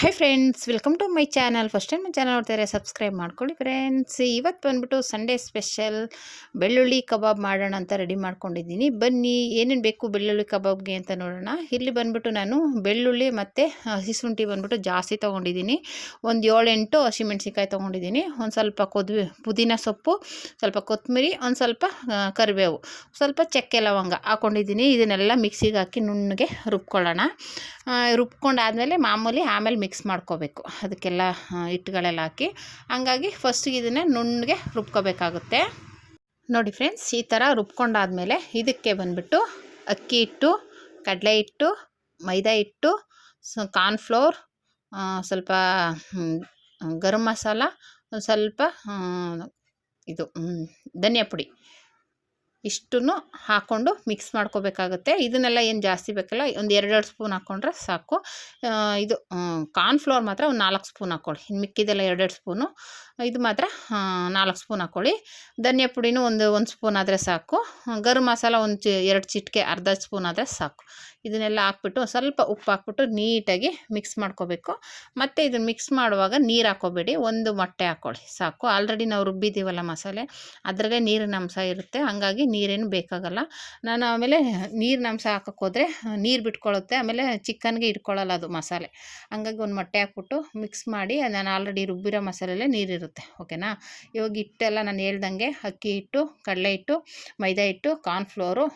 Hi friends, welcome to my channel. First time my channel ನೋಡ್ತಾರೆ subscribe ಮಾಡ್ಕೊಳ್ಳಿ friends. ಇವತ್ತು ಬಂದುಬಿಟ್ಟು ಸಂಡೇ ಸ್ಪೆಷಲ್ ಬೆಳ್ಳುಳ್ಳಿ ಕಬಾಬ್ ಮಾಡೋಣ ಅಂತ ರೆಡಿ ಮಾಡ್ಕೊಂಡಿದ್ದೀನಿ. ಬನ್ನಿ ಏನೇನು ಬೇಕು ಬೆಳ್ಳುಳ್ಳಿ ಕಬಾಬ್ಗೆ ಅಂತ ನೋಡೋಣ. ಇಲ್ಲಿ ಬಂದುಬಿಟ್ಟು ನಾನು ಬೆಳ್ಳುಳ್ಳಿ ಮತ್ತು ಹಸಿಶುಂಠಿ ಬಂದುಬಿಟ್ಟು ಜಾಸ್ತಿ ತೊಗೊಂಡಿದ್ದೀನಿ. ಒಂದು 7-8 ಹಸಿಮೆಣ್ಸಿಕಾಯಿ ತೊಗೊಂಡಿದ್ದೀನಿ. ಒಂದು ಸ್ವಲ್ಪ ಪುದೀನ ಸೊಪ್ಪು, ಸ್ವಲ್ಪ ಕೊತ್ತಂಬರಿ, ಒಂದು ಸ್ವಲ್ಪ ಕರಿಬೇವು, ಸ್ವಲ್ಪ ಚಕ್ಕೆ ಲವಂಗ ಹಾಕ್ಕೊಂಡಿದ್ದೀನಿ. ಇದನ್ನೆಲ್ಲ ಮಿಕ್ಸಿಗೆ ಹಾಕಿ ನುಣ್ಣಗೆ ರುಬ್ಕೊಳ್ಳೋಣ. ರುಬ್ಕೊಂಡಾದಮೇಲೆ ಆಮೇಲೆ ಮಿಕ್ಸ್ ಮಾಡ್ಕೋಬೇಕು ಅದಕ್ಕೆಲ್ಲ ಹಿಟ್ಟುಗಳೆಲ್ಲ ಹಾಕಿ. ಹಂಗಾಗಿ ಫಸ್ಟಿಗೆ ಇದನ್ನು ನುಣ್ಣಗೆ ರುಬ್ಕೋಬೇಕಾಗುತ್ತೆ. ನೋಡಿ ಫ್ರೆಂಡ್ಸ್, ಈ ಥರ ರುಬ್ಕೊಂಡಾದಮೇಲೆ ಇದಕ್ಕೆ ಬಂದುಬಿಟ್ಟು ಅಕ್ಕಿ ಹಿಟ್ಟು, ಕಡಲೆ ಹಿಟ್ಟು, ಮೈದಾ ಹಿಟ್ಟು, ಕಾರ್ನ್ಫ್ಲೋರ್, ಸ್ವಲ್ಪ ಗರಂ ಮಸಾಲ, ಒಂದು ಸ್ವಲ್ಪ ಇದು ಧನಿಯಾ ಪುಡಿ, ಇಷ್ಟನ್ನು ಹಾಕ್ಕೊಂಡು ಮಿಕ್ಸ್ ಮಾಡ್ಕೋಬೇಕಾಗುತ್ತೆ. ಇದನ್ನೆಲ್ಲ ಏನು ಜಾಸ್ತಿ ಬೇಕಲ್ಲ, ಒಂದು 2 ಸ್ಪೂನ್ ಹಾಕ್ಕೊಂಡ್ರೆ ಸಾಕು. ಇದು ಕಾರ್ನ್ಫ್ಲೋರ್ ಮಾತ್ರ ಒಂದು 4 ಸ್ಪೂನ್ ಹಾಕ್ಕೊಳ್ಳಿ. ಇನ್ನು ಮಿಕ್ಕಿದೆಲ್ಲ 2 ಸ್ಪೂನು, ಇದು ಮಾತ್ರ 4 ಸ್ಪೂನ್ ಹಾಕ್ಕೊಳ್ಳಿ. ಧನಿಯಾ ಪುಡಿನೂ ಒಂದು ಸ್ಪೂನ್ ಆದರೆ ಸಾಕು. ಗರಂ ಮಸಾಲ 2 ಚಿಟಿಕೆ, ಅರ್ಧ ಸ್ಪೂನ್ ಆದರೆ ಸಾಕು. ಇದನ್ನೆಲ್ಲ ಹಾಕ್ಬಿಟ್ಟು ಸ್ವಲ್ಪ ಉಪ್ಪು ಹಾಕ್ಬಿಟ್ಟು ನೀಟಾಗಿ ಮಿಕ್ಸ್ ಮಾಡ್ಕೋಬೇಕು. ಮತ್ತು ಇದನ್ನು ಮಿಕ್ಸ್ ಮಾಡುವಾಗ ನೀರು ಹಾಕೋಬೇಡಿ, ಒಂದು ಮೊಟ್ಟೆ ಹಾಕ್ಕೊಳ್ಳಿ ಸಾಕು. ಆಲ್ರೆಡಿ ನಾವು ರುಬ್ಬಿದ್ದೀವಲ್ಲ ಮಸಾಲೆ, ಅದರಲ್ಲೇ ನೀರಿನ ಅಂಶ ಇರುತ್ತೆ, ಹಾಗಾಗಿ ನೀರೇನು ಬೇಕಾಗಲ್ಲ. ನಾನು ಆಮೇಲೆ ನೀರಿನ ಅಂಶ ಹಾಕೋಕ್ಕೋದ್ರೆ ನೀರು ಬಿಟ್ಕೊಳ್ಳುತ್ತೆ, ಆಮೇಲೆ ಚಿಕನ್ಗೆ ಇಟ್ಕೊಳ್ಳಲ್ಲ ಅದು ಮಸಾಲೆ. ಹಂಗಾಗಿ ಒಂದು ಮೊಟ್ಟೆ ಹಾಕ್ಬಿಟ್ಟು ಮಿಕ್ಸ್ ಮಾಡಿ, ನಾನು ಆಲ್ರೆಡಿ ರುಬ್ಬಿರೋ ಮಸಾಲೆಯಲ್ಲೇ ನೀರಿರುತ್ತೆ. ಓಕೆನಾ. ಇವಾಗ ಹಿಟ್ಟೆಲ್ಲ ನಾನು ಹೇಳ್ದಂಗೆ ಅಕ್ಕಿ ಹಿಟ್ಟು, ಕಡಲೆ ಹಿಟ್ಟು, ಮೈದಾ ಹಿಟ್ಟು, ಕಾರ್ನ್ಫ್ಲೋರು,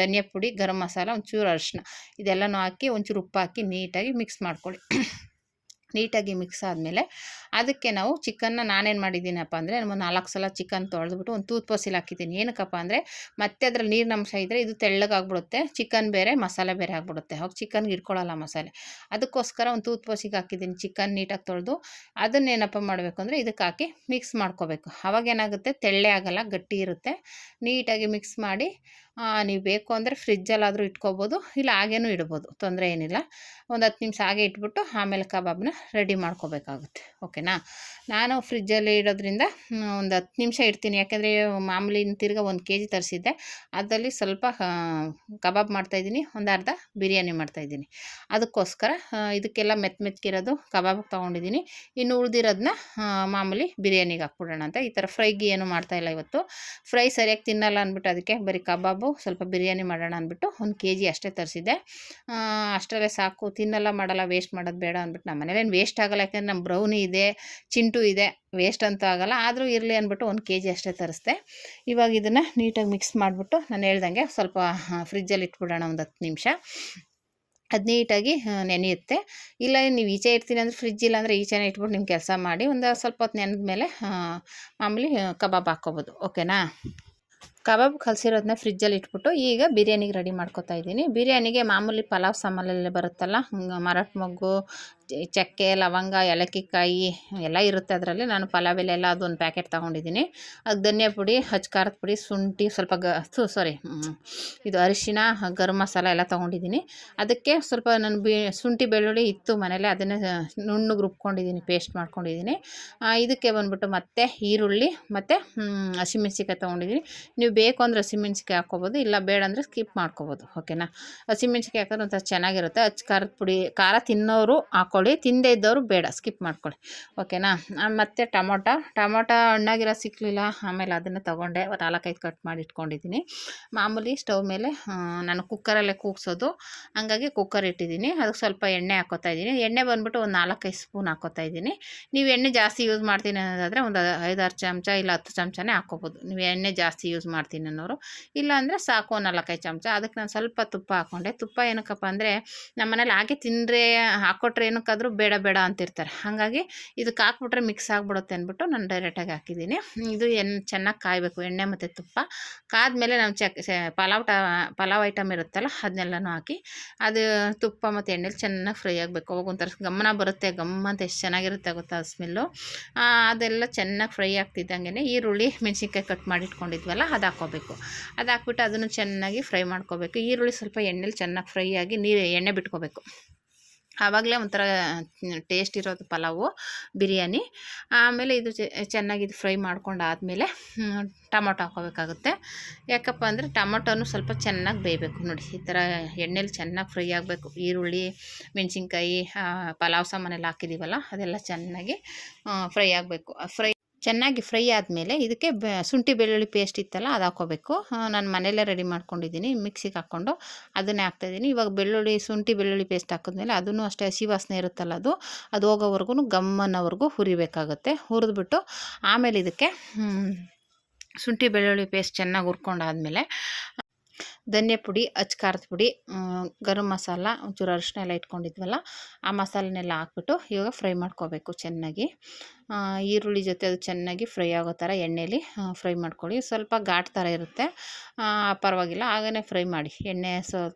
ಧನಿಯಾ ಪುಡಿ, ಗರಂ ಮಸಾಲ, ಒಂಚೂರು ಅರಿಶಿನ, ಇದೆಲ್ಲನೂ ಹಾಕಿ ಒಂಚೂರು ಉಪ್ಪು ಹಾಕಿ ನೀಟಾಗಿ ಮಿಕ್ಸ್ ಮಾಡ್ಕೊಳ್ಳಿ. ನೀಟಾಗಿ ಮಿಕ್ಸ್ ಆದಮೇಲೆ ಅದಕ್ಕೆ ನಾವು ಚಿಕನ್ನ ನಾನೇನು ಮಾಡಿದ್ದೀನಪ್ಪ ಅಂದರೆ, ಒಂದು 4 ಸಲ ಚಿಕನ್ ತೊಳೆದ್ಬಿಟ್ಟು ಒಂದು ತೂತ್ಪೋಸಿಲಿ ಹಾಕಿದ್ದೀನಿ. ಏನಕ್ಕಪ್ಪ ಅಂದರೆ ಮತ್ತೆ ಅದರಲ್ಲಿ ನೀರಿನ ಅಂಶ ಇದ್ದರೆ ಇದು ತೆಳ್ಳಗಾಗ್ಬಿಡುತ್ತೆ, ಚಿಕನ್ ಬೇರೆ ಮಸಾಲೆ ಬೇರೆ ಆಗಿಬಿಡುತ್ತೆ, ಅವಾಗ ಚಿಕನ್ಗೆ ಇಟ್ಕೊಳ್ಳಲ್ಲ ಮಸಾಲೆ. ಅದಕ್ಕೋಸ್ಕರ ಒಂದು ತೂತ್ಪೋಸಿಗೆ ಹಾಕಿದ್ದೀನಿ ಚಿಕನ್ ನೀಟಾಗಿ ತೊಳೆದು. ಅದನ್ನೇನಪ್ಪ ಮಾಡಬೇಕು ಅಂದರೆ ಇದಕ್ಕೆ ಹಾಕಿ ಮಿಕ್ಸ್ ಮಾಡ್ಕೋಬೇಕು. ಅವಾಗೇನಾಗುತ್ತೆ, ತೆಳ್ಳೆ ಆಗಲ್ಲ, ಗಟ್ಟಿ ಇರುತ್ತೆ. ನೀಟಾಗಿ ಮಿಕ್ಸ್ ಮಾಡಿ ನೀವು ಬೇಕು ಅಂದರೆ ಫ್ರಿಜ್ಜಲ್ಲಾದರೂ ಇಟ್ಕೋಬೋದು, ಇಲ್ಲ ಹಾಗೇನೂ ಇಡ್ಬೋದು, ತೊಂದರೆ ಏನಿಲ್ಲ. ಒಂದು 10 ನಿಮಿಷ ಹಾಗೆ ಇಟ್ಬಿಟ್ಟು ಆಮೇಲೆ ಕಬಾಬ್ನ ರೆಡಿ ಮಾಡ್ಕೋಬೇಕಾಗುತ್ತೆ. ಓಕೆನಾ. ನಾನು ಫ್ರಿಜ್ಜಲ್ಲಿ ಇಡೋದ್ರಿಂದ ಒಂದು 10 ನಿಮಿಷ ಇಡ್ತೀನಿ. ಯಾಕೆಂದರೆ ಮಾಮೂಲಿ ತಿರ್ಗಾ 1 kg ತರಿಸಿದ್ದೆ, ಅದರಲ್ಲಿ ಸ್ವಲ್ಪ ಕಬಾಬ್ ಮಾಡ್ತಾಯಿದ್ದೀನಿ, ಒಂದು ಅರ್ಧ ಬಿರಿಯಾನಿ ಮಾಡ್ತಾಯಿದ್ದೀನಿ. ಅದಕ್ಕೋಸ್ಕರ ಇದಕ್ಕೆಲ್ಲ ಮೆತ್ತಗಿರೋದು ಕಬಾಬಿಗೆ ತೊಗೊಂಡಿದ್ದೀನಿ. ಇನ್ನು ಉಳಿದಿರೋದನ್ನ ಮಾಮೂಲಿ ಬಿರಿಯಾನಿಗೆ ಹಾಕ್ಬಿಡೋಣ ಅಂತ. ಈ ಥರ ಫ್ರೈಗೆ ಏನು ಮಾಡ್ತಾಯಿಲ್ಲ ಇವತ್ತು. ಫ್ರೈ ಸರಿಯಾಗಿ ತಿನ್ನಲ್ಲ ಅಂದ್ಬಿಟ್ಟು ಅದಕ್ಕೆ ಬರೀ ಕಬಾಬು ಸ್ವಲ್ಪ ಬಿರಿಯಾನಿ ಮಾಡೋಣ ಅಂದ್ಬಿಟ್ಟು 1 kg ಅಷ್ಟೇ ತರಿಸಿದ್ದೆ. ಅಷ್ಟರಲ್ಲೇ ಸಾಕು, ತಿನ್ನಲ್ಲ ಮಾಡಲ್ಲ, ವೇಸ್ಟ್ ಮಾಡೋದು ಬೇಡ ಅಂದ್ಬಿಟ್ಟು. ನಮ್ಮ ಮನೇಲೇನು ವೇಸ್ಟ್ ಆಗಲ್ಲ, ಯಾಕೆಂದರೆ ನಮ್ಮ ಬ್ರೌನಿ ಇದೆ, ಚಿಂಟು ಇದೆ, ವೇಸ್ಟ್ ಅಂತೂ ಆಗಲ್ಲ. ಆದರೂ ಇರಲಿ ಅಂದ್ಬಿಟ್ಟು 1 kg ಅಷ್ಟೇ ತರಿಸ್ದೆ. ಇವಾಗ ಇದನ್ನು ನೀಟಾಗಿ ಮಿಕ್ಸ್ ಮಾಡಿಬಿಟ್ಟು ನಾನು ಹೇಳ್ದಂಗೆ ಸ್ವಲ್ಪ ಫ್ರಿಜ್ಜಲ್ಲಿ ಇಟ್ಬಿಡೋಣ ಒಂದು 10 ನಿಮಿಷ. ಅದು ನೀಟಾಗಿ ನೆನೆಯುತ್ತೆ. ಇಲ್ಲ ನೀವು ಈಚೆ ಇಡ್ತೀನಿ ಅಂದರೆ ಫ್ರಿಜ್ ಇಲ್ಲ ಅಂದರೆ ಈಚೆನೇ ಇಟ್ಬಿಟ್ಟು ನಿಮ್ಮ ಕೆಲಸ ಮಾಡಿ ಒಂದು ಸ್ವಲ್ಪ ಹೊತ್ತು ನೆನೆದ ಮೇಲೆ ಮಾಮೂಲಿ ಕಬಾಬ್ ಹಾಕ್ಕೋಬೋದು. ಓಕೆನಾ. ಕಬಾಬ್ ಕಲಸಿರೋದನ್ನ ಫ್ರಿಜ್ಜಲ್ಲಿ ಇಟ್ಬಿಟ್ಟು ಈಗ ಬಿರಿಯಾನಿಗೆ ರೆಡಿ ಮಾಡ್ಕೊತಾ ಇದ್ದೀನಿ. ಬಿರಿಯಾನಿಗೆ ಮಾಮೂಲಿ ಪಲಾವ್ ಸಾಮಾನೆಲ್ಲ ಬರುತ್ತಲ್ಲ, ಮರಾಠ ಮೊಗ್ಗು, ಚಕ್ಕೆ, ಲವಂಗ, ಏಲಕ್ಕಿಕಾಯಿ ಎಲ್ಲ ಇರುತ್ತೆ ಅದರಲ್ಲಿ. ನಾನು ಪಲಾವ್ ಎಲೆ ಎಲ್ಲ ಅದೊಂದು ಪ್ಯಾಕೆಟ್ ತೊಗೊಂಡಿದ್ದೀನಿ. ಅದಕ್ಕೆ ಧನಿಯಾ ಪುಡಿ, ಖಾರದ ಪುಡಿ, ಶುಂಠಿ, ಸ್ವಲ್ಪ ಇದು ಅರಿಶಿನ, ಗರಂ ಮಸಾಲ ಎಲ್ಲ ತೊಗೊಂಡಿದ್ದೀನಿ. ಅದಕ್ಕೆ ಸ್ವಲ್ಪ ನಾನು ಶುಂಠಿ ಬೆಳ್ಳುಳ್ಳಿ ಇತ್ತು ಮನೇಲೆ, ಅದನ್ನೇ ನುಣ್ಣಗೆ ರುಬ್ಕೊಂಡಿದ್ದೀನಿ, ಪೇಸ್ಟ್ ಮಾಡ್ಕೊಂಡಿದ್ದೀನಿ. ಇದಕ್ಕೆ ಬಂದ್ಬಿಟ್ಟು ಮತ್ತೆ ಈರುಳ್ಳಿ ಮತ್ತು ಹಸಿಮೆಣ್ಸಿಕಾಯಿ ತೊಗೊಂಡಿದ್ದೀನಿ. ನೀವು ಬೇಕು ಅಂದರೆ ಹಸಿಮೆಣ್ಸಿಕಾಯಿ ಹಾಕ್ಕೋಬೋದು, ಇಲ್ಲ ಬೇಡ ಅಂದರೆ ಸ್ಕಿಪ್ ಮಾಡ್ಕೋಬೋದು. ಓಕೆನಾ. ಹಸಿಮೆಣ್ಸಿಕಾಯಿ ಹಾಕಿದ್ರೆ ಒಂಥರ ಚೆನ್ನಾಗಿರುತ್ತೆ. ಖಾರದ ಪುಡಿ, ಖಾರ ತಿನ್ನೋರು ಹಾಕ್ಕೊಳ್ಳಿ, ತಿನ್ನದೇ ಇದ್ದವರು ಬೇಡ, ಸ್ಕಿಪ್ ಮಾಡ್ಕೊಳ್ಳಿ. ಓಕೆನಾ. ಮತ್ತು ಟೊಮೊಟೊ ಹಣ್ಣಾಗಿರೋ ಸಿಕ್ಕಲಿಲ್ಲ, ಆಮೇಲೆ ಅದನ್ನು ತೊಗೊಂಡೆ, 4-5 ಕಟ್ ಮಾಡಿ ಇಟ್ಕೊಂಡಿದ್ದೀನಿ. ಮಾಮೂಲಿ ಸ್ಟವ್ ಮೇಲೆ ನಾನು ಕುಕ್ಕರಲ್ಲೇ ಕೂಗ್ಸೋದು, ಹಂಗಾಗಿ ಕುಕ್ಕರ್ ಇಟ್ಟಿದ್ದೀನಿ. ಅದಕ್ಕೆ ಸ್ವಲ್ಪ ಎಣ್ಣೆ ಹಾಕ್ಕೋತಾ ಇದ್ದೀನಿ. ಎಣ್ಣೆ ಬಂದುಬಿಟ್ಟು ಒಂದು 4-5 ಸ್ಪೂನ್ ಹಾಕ್ಕೋತಾ ಇದ್ದೀನಿ. ನೀವು ಎಣ್ಣೆ ಜಾಸ್ತಿ ಯೂಸ್ ಮಾಡ್ತೀನಿ ಅನ್ನೋದಾದರೆ ಒಂದು 5-6 ಚಮಚ ಇಲ್ಲ 10 ಚಮಚನೇ ಹಾಕ್ಕೋಬೋದು. ನೀವು ಎಣ್ಣೆ ಜಾಸ್ತಿ ಯೂಸ್ ಮಾಡ್ತೀನಿ ಅನ್ನೋರು, ಇಲ್ಲ ಅಂದರೆ ಸಾಕು 4-5 ಚಮಚ. ಅದಕ್ಕೆ ನಾನು ಸ್ವಲ್ಪ ತುಪ್ಪ ಹಾಕ್ಕೊಂಡೆ. ತುಪ್ಪ ಏನಕ್ಕಪ್ಪ ಅಂದರೆ ನಮ್ಮ ಮನೇಲಿ ಹಾಗೆ ತಿಂದರೆ ಹಾಕ್ಕೊಟ್ರೆ ಏನಕ್ಕಾದರೂ ಬೇಡ ಅಂತಿರ್ತಾರೆ, ಹಾಗಾಗಿ ಇದಕ್ಕೆ ಹಾಕ್ಬಿಟ್ರೆ ಮಿಕ್ಸ್ ಆಗಿಬಿಡುತ್ತೆ ಅಂದ್ಬಿಟ್ಟು ನಾನು ಡೈರೆಕ್ಟಾಗಿ ಹಾಕಿದ್ದೀನಿ. ಇದು ಚೆನ್ನಾಗಿ ಕಾಯಬೇಕು, ಎಣ್ಣೆ ಮತ್ತು ತುಪ್ಪ ಕಾದ್ಮೇಲೆ ನಾವು ಪಲಾವ್ ಐಟಮ್ ಇರುತ್ತಲ್ಲ ಅದನ್ನೆಲ್ಲನೂ ಹಾಕಿ, ಅದು ತುಪ್ಪ ಮತ್ತು ಎಣ್ಣೆಲಿ ಚೆನ್ನಾಗಿ ಫ್ರೈ ಆಗಬೇಕು. ಅವಾಗ ಒಂಥರ ಗಮನ ಬರುತ್ತೆ, ಅಂತ ಎಷ್ಟು ಚೆನ್ನಾಗಿರುತ್ತೆ ಗೊತ್ತಾ ಸ್ಮೆಲ್ಲು. ಅದೆಲ್ಲ ಚೆನ್ನಾಗಿ ಫ್ರೈ ಆಗ್ತಿದ್ದಂಗೆ ಈರುಳ್ಳಿ, ಮೆಣಸಿನ್ಕಾಯಿ ಕಟ್ ಮಾಡಿ ಇಟ್ಕೊಂಡಿದ್ವಲ್ಲ ಅದು ಹಾಕ್ಕೋಬೇಕು. ಅದು ಹಾಕ್ಬಿಟ್ಟು ಅದನ್ನು ಚೆನ್ನಾಗಿ ಫ್ರೈ ಮಾಡ್ಕೋಬೇಕು. ಈರುಳ್ಳಿ ಸ್ವಲ್ಪ ಎಣ್ಣೆಲಿ ಚೆನ್ನಾಗಿ ಫ್ರೈ ಆಗಿ ಎಣ್ಣೆ ಬಿಟ್ಕೋಬೇಕು. ಆವಾಗಲೇ ಒಂಥರ ಟೇಸ್ಟ್ ಇರೋದು ಪಲಾವು ಬಿರಿಯಾನಿ. ಆಮೇಲೆ ಇದು ಚೆನ್ನಾಗಿ ಇದು ಫ್ರೈ ಮಾಡ್ಕೊಂಡಾದಮೇಲೆ ಟೊಮೊಟೊ ಹಾಕ್ಕೋಬೇಕಾಗುತ್ತೆ. ಯಾಕಪ್ಪ ಅಂದರೆ ಟೊಮೊಟೊನು ಸ್ವಲ್ಪ ಚೆನ್ನಾಗಿ ಬೇಯಬೇಕು. ನೋಡಿ ಈ ಥರ ಎಣ್ಣೆಲಿ ಚೆನ್ನಾಗಿ ಫ್ರೈ ಆಗಬೇಕು. ಈರುಳ್ಳಿ, ಮೆಣಸಿನ್ಕಾಯಿ, ಪಲಾವ್ ಸಾಮಾನೆಲ್ಲ ಹಾಕಿದ್ದೀವಲ್ಲ ಅದೆಲ್ಲ ಚೆನ್ನಾಗಿ ಫ್ರೈ ಆಗಬೇಕು. ಚೆನ್ನಾಗಿ ಫ್ರೈ ಆದಮೇಲೆ ಇದಕ್ಕೆ ಶುಂಠಿ ಬೆಳ್ಳುಳ್ಳಿ ಪೇಸ್ಟ್ ಇತ್ತಲ್ಲ ಅದು ಹಾಕ್ಕೋಬೇಕು. ನಾನು ಮನೆಯಲ್ಲೇ ರೆಡಿ ಮಾಡ್ಕೊಂಡಿದ್ದೀನಿ, ಮಿಕ್ಸಿಗೆ ಹಾಕ್ಕೊಂಡು ಅದನ್ನೇ ಹಾಕ್ತಾಯಿದ್ದೀನಿ. ಇವಾಗ ಶುಂಠಿ ಬೆಳ್ಳುಳ್ಳಿ ಪೇಸ್ಟ್ ಹಾಕಿದ್ಮೇಲೆ ಅದನ್ನು ಅಷ್ಟೇ ಹಸಿ ವಾಸನೆ ಇರುತ್ತಲ್ಲ ಅದು ಹೋಗೋವರೆಗೂ ಗಮ್ಮನವರೆಗೂ ಹುರಿಬೇಕಾಗುತ್ತೆ. ಹುರಿದ್ಬಿಟ್ಟು ಆಮೇಲೆ ಇದಕ್ಕೆ ಶುಂಠಿ ಬೆಳ್ಳುಳ್ಳಿ ಪೇಸ್ಟ್ ಚೆನ್ನಾಗಿ ಹುರ್ಕೊಂಡಾದಮೇಲೆ ಧನಿಯಾ ಪುಡಿ, ಅಚ್ಚ ಖಾರದ ಪುಡಿ, ಗರಂ ಮಸಾಲ, ಒಂಚೂರು ಅರಿಶಿನ ಎಲ್ಲ ಇಟ್ಕೊಂಡಿದ್ವಲ್ಲ ಆ ಮಸಾಲನೆಲ್ಲ ಹಾಕ್ಬಿಟ್ಟು ಇವಾಗ ಫ್ರೈ ಮಾಡ್ಕೋಬೇಕು ಚೆನ್ನಾಗಿ. ಈರುಳ್ಳಿ ಜೊತೆ ಅದು ಚೆನ್ನಾಗಿ ಫ್ರೈ ಆಗೋ ಥರ ಎಣ್ಣೆಲಿ ಫ್ರೈ ಮಾಡ್ಕೊಳ್ಳಿ. ಸ್ವಲ್ಪ ಘಾಟ್ ಥರ ಇರುತ್ತೆ, ಪರವಾಗಿಲ್ಲ, ಹಾಗೇ ಫ್ರೈ ಮಾಡಿ. ಎಣ್ಣೆ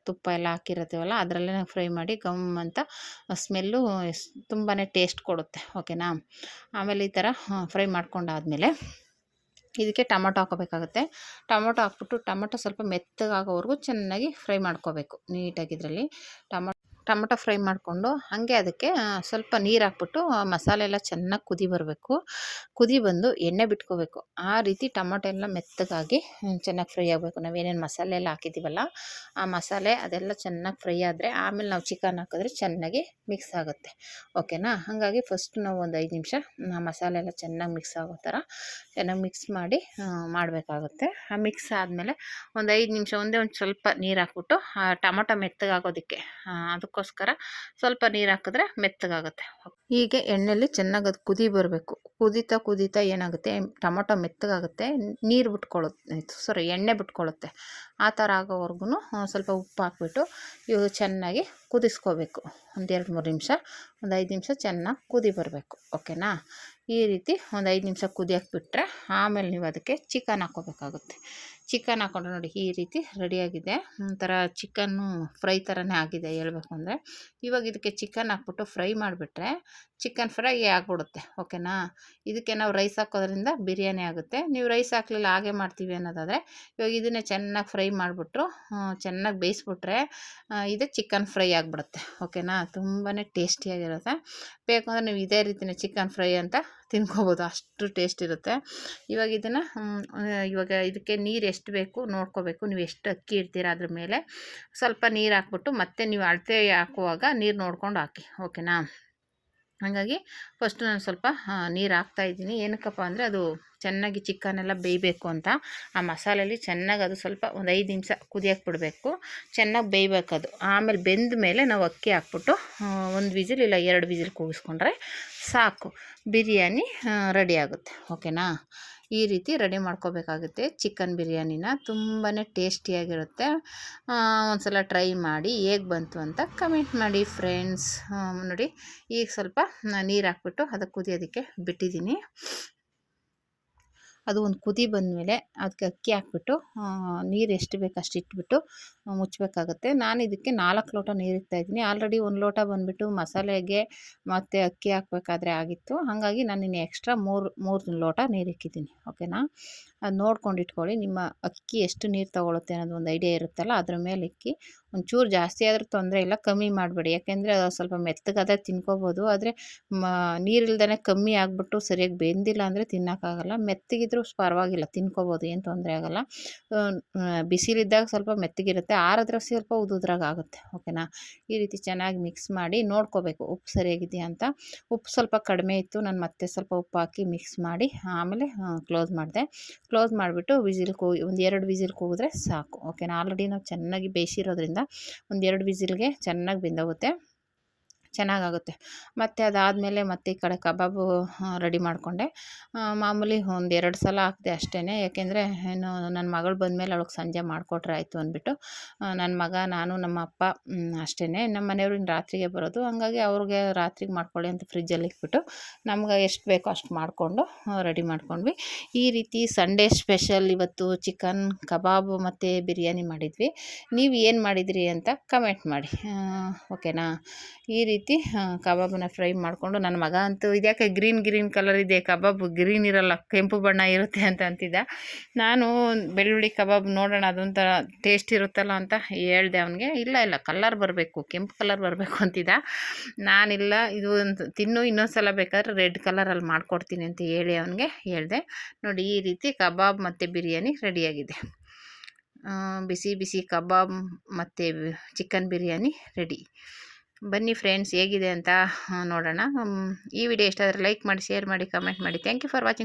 ತುಪ್ಪ ಎಲ್ಲ ಹಾಕಿರ್ತೀವಲ್ಲ ಅದರಲ್ಲೇ ಫ್ರೈ ಮಾಡಿ. ಗಮ್ ಅಂತ ಸ್ಮೆಲ್ಲು ತುಂಬಾ ಟೇಸ್ಟ್ ಕೊಡುತ್ತೆ. ಓಕೆನಾ. ಆಮೇಲೆ ಈ ಥರ ಫ್ರೈ ಮಾಡ್ಕೊಂಡಾದಮೇಲೆ ಇದಕ್ಕೆ ಟೊಮೊಟೊ ಹಾಕೋಬೇಕಾಗುತ್ತೆ. ಟೊಮೊಟೊ ಹಾಕ್ಬಿಟ್ಟು ಟೊಮೊಟೊ ಸ್ವಲ್ಪ ಮೆತ್ತಗಾಗೋವರೆಗೂ ಚೆನ್ನಾಗಿ ಫ್ರೈ ಮಾಡ್ಕೋಬೇಕು ನೀಟಾಗಿ. ಇದರಲ್ಲಿ ಟೊಮೊಟೊ ಫ್ರೈ ಮಾಡಿಕೊಂಡು ಹಾಗೆ ಅದಕ್ಕೆ ಸ್ವಲ್ಪ ನೀರು ಹಾಕ್ಬಿಟ್ಟು ಮಸಾಲೆ ಎಲ್ಲ ಚೆನ್ನಾಗಿ ಕುದಿ ಬರಬೇಕು. ಕುದಿ ಬಂದು ಎಣ್ಣೆ ಬಿಟ್ಕೋಬೇಕು. ಆ ರೀತಿ ಟೊಮೊಟೊ ಎಲ್ಲ ಮೆತ್ತಗಾಗಿ ಚೆನ್ನಾಗಿ ಫ್ರೈ ಆಗಬೇಕು. ನಾವೇನೇನು ಮಸಾಲೆ ಎಲ್ಲ ಹಾಕಿದ್ದೀವಲ್ಲ ಆ ಮಸಾಲೆ ಅದೆಲ್ಲ ಚೆನ್ನಾಗಿ ಫ್ರೈ ಆದರೆ ಆಮೇಲೆ ನಾವು ಚಿಕನ್ ಹಾಕಿದ್ರೆ ಚೆನ್ನಾಗಿ ಮಿಕ್ಸ್ ಆಗುತ್ತೆ. ಓಕೆನಾ. ಹಾಗಾಗಿ ಫಸ್ಟ್ ನಾವು ಒಂದು 5 ನಿಮಿಷ ಮಸಾಲೆ ಎಲ್ಲ ಚೆನ್ನಾಗಿ ಮಿಕ್ಸ್ ಆಗೋ ಥರ ಚೆನ್ನಾಗಿ ಮಿಕ್ಸ್ ಮಾಡಿ ಮಾಡಬೇಕಾಗುತ್ತೆ. ಆ ಮಿಕ್ಸ್ ಆದಮೇಲೆ ಒಂದು 5 ನಿಮಿಷ ಒಂದು ಸ್ವಲ್ಪ ನೀರು ಹಾಕ್ಬಿಟ್ಟು ಟೊಮೊಟೊ ಮೆತ್ತಗಾಗೋದಕ್ಕೆ ಅದಕ್ಕೋಸ್ಕರ ಸ್ವಲ್ಪ ನೀರು ಹಾಕಿದ್ರೆ ಮೆತ್ತಗಾಗುತ್ತೆ. ಹೀಗೆ ಎಣ್ಣೆಯಲ್ಲಿ ಚೆನ್ನಾಗಿ ಅದು ಕುದಿ ಬರಬೇಕು. ಕುದೀತಾ ಏನಾಗುತ್ತೆ, ಟೊಮೊಟೊ ಮೆತ್ತಗಾಗುತ್ತೆ, ನೀರು ಬಿಟ್ಕೊಳ್ಳುತ್ತೆ, ಎಣ್ಣೆ ಬಿಟ್ಕೊಳ್ಳುತ್ತೆ. ಆ ಥರ ಆಗೋವರೆಗೂ ಸ್ವಲ್ಪ ಉಪ್ಪು ಹಾಕ್ಬಿಟ್ಟು ಇವು ಚೆನ್ನಾಗಿ ಕುದಿಸ್ಕೋಬೇಕು. ಒಂದು 2-3 ನಿಮಿಷ, ಒಂದು 5 ನಿಮಿಷ ಚೆನ್ನಾಗಿ ಕುದಿ ಬರಬೇಕು. ಓಕೆನಾ. ಈ ರೀತಿ ಒಂದು 5 ನಿಮಿಷ ಕುದಿಯೋಕೆ ಬಿಟ್ಟರೆ ಆಮೇಲೆ ನೀವು ಅದಕ್ಕೆ ಚಿಕನ್ ಹಾಕ್ಕೋಬೇಕಾಗುತ್ತೆ. ಚಿಕನ್ ಹಾಕ್ಕೊಂಡ್ರೆ ನೋಡಿ ಈ ರೀತಿ ರೆಡಿಯಾಗಿದೆ. ಒಂಥರ ಚಿಕನ್ನು ಫ್ರೈ ಥರನೇ ಆಗಿದೆ ಹೇಳ್ಬೇಕು ಅಂದರೆ. ಇವಾಗ ಇದಕ್ಕೆ ಚಿಕನ್ ಹಾಕ್ಬಿಟ್ಟು ಫ್ರೈ ಮಾಡಿಬಿಟ್ರೆ ಚಿಕನ್ ಫ್ರೈ ಆಗಿಬಿಡುತ್ತೆ. ಓಕೆನಾ. ಇದಕ್ಕೆ ನಾವು ರೈಸ್ ಹಾಕೋದ್ರಿಂದ ಬಿರಿಯಾನಿ ಆಗುತ್ತೆ. ನೀವು ರೈಸ್ ಹಾಕಲಿಲ್ಲ ಹಾಗೆ ಮಾಡ್ತೀವಿ ಅನ್ನೋದಾದರೆ ಇವಾಗ ಇದನ್ನೇ ಚೆನ್ನಾಗಿ ಫ್ರೈ ಮಾಡಿಬಿಟ್ರು ಚೆನ್ನಾಗಿ ಬೇಯಿಸ್ಬಿಟ್ರೆ ಇದು ಚಿಕನ್ ಫ್ರೈ ಆಗಿಬಿಡುತ್ತೆ. ಓಕೆನಾ. ತುಂಬಾ ಟೇಸ್ಟಿಯಾಗಿರುತ್ತೆ. ಬೇಕಂದ್ರೆ ನೀವು ಇದೇ ರೀತಿಯೇ ಚಿಕನ್ ಫ್ರೈ ಅಂತ ತಿನ್ಕೋಬೋದು, ಅಷ್ಟು ಟೇಸ್ಟ್ ಇರುತ್ತೆ. ಇವಾಗ ಇದಕ್ಕೆ ನೀರು ಎಷ್ಟು ಬೇಕು ನೋಡ್ಕೋಬೇಕು. ನೀವು ಎಷ್ಟು ಅಕ್ಕಿ ಇಡ್ತೀರ ಅದ್ರ ಮೇಲೆ ಸ್ವಲ್ಪ ನೀರು ಹಾಕ್ಬಿಟ್ಟು ಮತ್ತೆ ನೀವು ಅಳತೆ ಹಾಕುವಾಗ ನೀರು ನೋಡ್ಕೊಂಡು ಹಾಕಿ. ಓಕೆನಾ. ಹಾಗಾಗಿ ಫಸ್ಟು ನಾನು ಸ್ವಲ್ಪ ನೀರು ಹಾಕ್ತಾಯಿದ್ದೀನಿ. ಏನಕ್ಕಪ್ಪ ಅಂದರೆ ಅದು ಚೆನ್ನಾಗಿ ಚಿಕನೆಲ್ಲ ಬೇಯಬೇಕು ಅಂತ. ಆ ಮಸಾಲೆಯಲ್ಲಿ ಚೆನ್ನಾಗಿ ಅದು ಸ್ವಲ್ಪ ಒಂದು 5 ನಿಮಿಷ ಕುದಿಯೋಕೆ ಬಿಡಬೇಕು. ಚೆನ್ನಾಗಿ ಬೇಯಬೇಕದು. ಆಮೇಲೆ ಬೆಂದ ಮೇಲೆ ನಾವು ಅಕ್ಕಿ ಹಾಕ್ಬಿಟ್ಟು 1 ವಿಸಿಲ್ ಇಲ್ಲ 2 ವಿಸಿಲ್ ಕೂಗಿಸ್ಕೊಂಡ್ರೆ ಸಾಕು, ಬಿರಿಯಾನಿ ರೆಡಿ ಆಗುತ್ತೆ. ಓಕೆನಾ. ಈ ರೀತಿ ರೆಡಿ ಮಾಡ್ಕೋಬೇಕಾಗುತ್ತೆ ಚಿಕನ್ ಬಿರಿಯಾನಿನ. ತುಂಬಾ ಟೇಸ್ಟಿಯಾಗಿರುತ್ತೆ. ಒಂದ್ಸಲ ಟ್ರೈ ಮಾಡಿ ಹೇಗೆ ಬಂತು ಅಂತ ಕಮೆಂಟ್ ಮಾಡಿ ಫ್ರೆಂಡ್ಸ್. ನೋಡಿ ಈಗ ಸ್ವಲ್ಪ ನೀರು ಹಾಕ್ಬಿಟ್ಟು ಅದಕ್ಕೆ ಕುದಿಯೋದಕ್ಕೆ ಬಿಟ್ಟಿದ್ದೀನಿ. ಅದು ಒಂದು ಕುದಿ ಬಂದಮೇಲೆ ಅದಕ್ಕೆ ಅಕ್ಕಿ ಹಾಕ್ಬಿಟ್ಟು ನೀರು ಎಷ್ಟು ಬೇಕು ಅಷ್ಟು ಇಟ್ಬಿಟ್ಟು ಮುಚ್ಚಬೇಕಾಗುತ್ತೆ. ನಾನು ಇದಕ್ಕೆ 4 ಲೋಟ ನೀರು ಇಡ್ತಾಯಿದ್ದೀನಿ. ಆಲ್ರೆಡಿ 1 ಲೋಟ ಬಂದುಬಿಟ್ಟು ಮಸಾಲೆಗೆ ಮತ್ತು ಅಕ್ಕಿ ಹಾಕಬೇಕಾದ್ರೆ ಆಗಿತ್ತು. ಹಾಗಾಗಿ ನಾನು ಇನ್ನು ಎಕ್ಸ್ಟ್ರಾ 3 ಲೋಟ ನೀರು ಇಕ್ಕಿದ್ದೀನಿ. ಓಕೆನಾ. ಅದು ನೋಡ್ಕೊಂಡು ಇಟ್ಕೊಳ್ಳಿ. ನಿಮ್ಮ ಅಕ್ಕಿ ಎಷ್ಟು ನೀರು ತೊಗೊಳುತ್ತೆ ಅನ್ನೋದು ಒಂದು ಐಡಿಯಾ ಇರುತ್ತಲ್ಲ, ಅದ್ರ ಮೇಲೆ ಇಕ್ಕಿ. ಒಂಚೂರು ಜಾಸ್ತಿ ಆದರೂ ತೊಂದರೆ ಇಲ್ಲ, ಕಮ್ಮಿ ಮಾಡಬೇಡಿ. ಯಾಕೆಂದರೆ ಸ್ವಲ್ಪ ಮೆತ್ತಗಾದರೆ ತಿನ್ಕೋಬೋದು. ಆದರೆ ನೀರಿಲ್ದೇ ಕಮ್ಮಿ ಆಗಿಬಿಟ್ಟು ಸರಿಯಾಗಿ ಬೆಂದಿಲ್ಲ ಅಂದರೆ ತಿನ್ನೋಕ್ಕಾಗಲ್ಲ. ಮೆತ್ತಗಿದ್ರೂ ಪರವಾಗಿಲ್ಲ, ತಿನ್ಕೋಬೋದು, ಏನು ತೊಂದರೆ ಆಗೋಲ್ಲ. ಬಿಸಿಲಿದ್ದಾಗ ಸ್ವಲ್ಪ ಮೆತ್ತಗಿರುತ್ತೆ, ಆರಿದ್ರೆ ಸ್ವಲ್ಪ ಉದುದ್ರಾಗುತ್ತೆ. ಓಕೆನಾ. ಈ ರೀತಿ ಚೆನ್ನಾಗಿ ಮಿಕ್ಸ್ ಮಾಡಿ ನೋಡ್ಕೋಬೇಕು ಉಪ್ಪು ಸರಿಯಾಗಿದೆಯಾ ಅಂತ. ಉಪ್ಪು ಸ್ವಲ್ಪ ಕಡಿಮೆ ಇತ್ತು, ನಾನು ಮತ್ತೆ ಸ್ವಲ್ಪ ಉಪ್ಪು ಹಾಕಿ ಮಿಕ್ಸ್ ಮಾಡಿ ಆಮೇಲೆ ಕ್ಲೋಸ್ ಮಾಡಿದೆ. ಕ್ಲೋಸ್ ಮಾಡಿಬಿಟ್ಟು ಒಂದು 2 ವಿಸಿಲ್ ಕೂಗಿದ್ರೆ ಸಾಕು. ಓಕೆನಾ. ಆಲ್ರೆಡಿ ನಾವು ಚೆನ್ನಾಗಿ ಬೇಯಿಸಿರೋದ್ರಿಂದ ಒಂದು 2 ವಿಸಿಲ್ಗೆ ಚೆನ್ನಾಗಿ ಬೆಂದೋಗುತ್ತೆ, ಚೆನ್ನಾಗಾಗುತ್ತೆ. ಮತ್ತು ಅದಾದಮೇಲೆ ಮತ್ತೆ ಈ ಕಡೆ ಕಬಾಬು ರೆಡಿ ಮಾಡಿಕೊಂಡೆ. ಮಾಮೂಲಿ ಒಂದು 2 ಸಲ ಹಾಕಿದೆ ಅಷ್ಟೇ. ಯಾಕೆಂದರೆ ಏನು ನನ್ನ ಮಗಳು ಬಂದಮೇಲೆ ಅವಳಿಗೆ ಸಂಜೆ ಮಾಡಿಕೊಟ್ರೆ ಆಯಿತು ಅಂದ್ಬಿಟ್ಟು ನನ್ನ ಮಗ, ನಾನು, ನಮ್ಮ ಅಪ್ಪ ಅಷ್ಟೇ. ನಮ್ಮ ಮನೆಯವ್ರು ಇನ್ನು ರಾತ್ರಿಗೆ ಬರೋದು. ಹಾಗಾಗಿ ಅವ್ರಿಗೆ ರಾತ್ರಿಗೆ ಮಾಡ್ಕೊಳ್ಳಿ ಅಂತ ಫ್ರಿಜ್ಜಲ್ಲಿ ಇಟ್ಬಿಟ್ಟು ನಮ್ಗೆ ಎಷ್ಟು ಬೇಕೋ ಅಷ್ಟು ಮಾಡಿಕೊಂಡು ರೆಡಿ ಮಾಡ್ಕೊಂಡ್ವಿ. ಈ ರೀತಿ ಸಂಡೇ ಸ್ಪೆಷಲ್ ಇವತ್ತು ಚಿಕನ್ ಕಬಾಬು ಮತ್ತು ಬಿರಿಯಾನಿ ಮಾಡಿದ್ವಿ. ನೀವು ಏನು ಮಾಡಿದ್ರಿ ಅಂತ ಕಮೆಂಟ್ ಮಾಡಿ. ಓಕೆನಾ. ಈ ರೀತಿ ರೀತಿ ಕಬಾಬನ್ನ ಫ್ರೈ ಮಾಡಿಕೊಂಡು, ನನ್ನ ಮಗ ಅಂತೂ ಇದ್ಯಾಕೆ ಗ್ರೀನ್ ಕಲರ್ ಇದೆ, ಕಬಾಬ್ ಗ್ರೀನ್ ಇರಲ್ಲ ಕೆಂಪು ಬಣ್ಣ ಇರುತ್ತೆ ಅಂತ ಅಂತಿದ್ದ. ನಾನು ಬೆಳ್ಳುಳ್ಳಿ ಕಬಾಬ್ ನೋಡೋಣ ಅದೊಂಥರ ಟೇಸ್ಟ್ ಇರುತ್ತಲ್ಲ ಅಂತ ಹೇಳ್ದೆ ಅವನಿಗೆ. ಇಲ್ಲ ಕಲರ್ ಬರಬೇಕು, ಕೆಂಪು ಕಲರ್ ಬರಬೇಕು ಅಂತಿದ್ದ. ನಾನಿಲ್ಲ, ಇದು ಒಂದು ತಿನ್ನು, ಇನ್ನೊಂದು ಸಲ ಬೇಕಾದ್ರೆ ರೆಡ್ ಕಲರಲ್ಲಿ ಮಾಡಿಕೊಡ್ತೀನಿ ಅಂತ ಹೇಳಿ ಅವನಿಗೆ ಹೇಳಿದೆ. ನೋಡಿ, ಈ ರೀತಿ ಕಬಾಬ್ ಮತ್ತು ಬಿರಿಯಾನಿ ರೆಡಿಯಾಗಿದೆ. ಬಿಸಿ ಕಬಾಬ್ ಮತ್ತು ಚಿಕನ್ ಬಿರಿಯಾನಿ ರೆಡಿ. ಬನ್ನಿ ಫ್ರೆಂಡ್ಸ್, ಹೇಗಿದೆ ಅಂತ ನೋಡೋಣ. ಈ ವಿಡಿಯೋ ಇಷ್ಟ ಆದರೆ ಲೈಕ್ ಮಾಡಿ, ಶೇರ್ ಮಾಡಿ, ಕಮೆಂಟ್ ಮಾಡಿ. Thank you for watching.